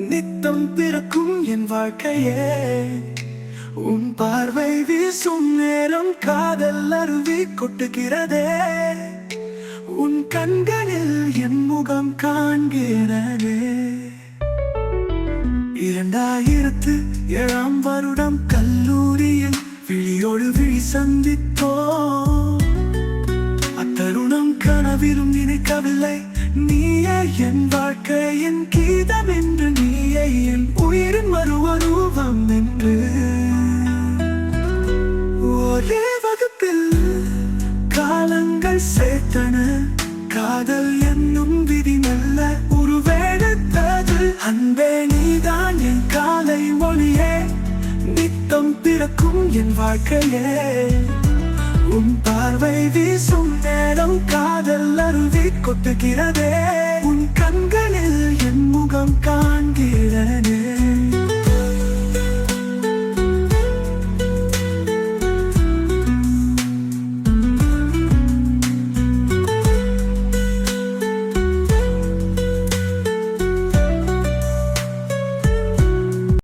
நித்தம் பிறக்கும் என் வாழ்க்கையே. உன் பார்வை வீசும் நேரம் காதல் அருவி கொட்டுகிறதே. உன் கண்களில் என் முகம் காண்கிறதே. 2007 வருடம் கல்லூரியில் விழியோடு விழி சந்தித்தோம். அத்தருணம் கனவிலும் நினைக்கவில்லை. நீயே என் வாழ்க்கையின் கீதம் என்று, நீயே என் உயிரின் மறுவரூபம் என்று. ஒரே வகுப்பில் காலங்கள் சேர்த்தன. காதல் என்னும் விதி நல்ல உருவெடுத்தது. அன்பே நீதான் என் காலை மொழியே. நித்தம் பிறக்கும் என் வாழ்க்கையே. உன் பார்வை வீசும் நேரம் காதல் அருவி கொட்டுகிறதே. உன் கண்களில் என் முகம்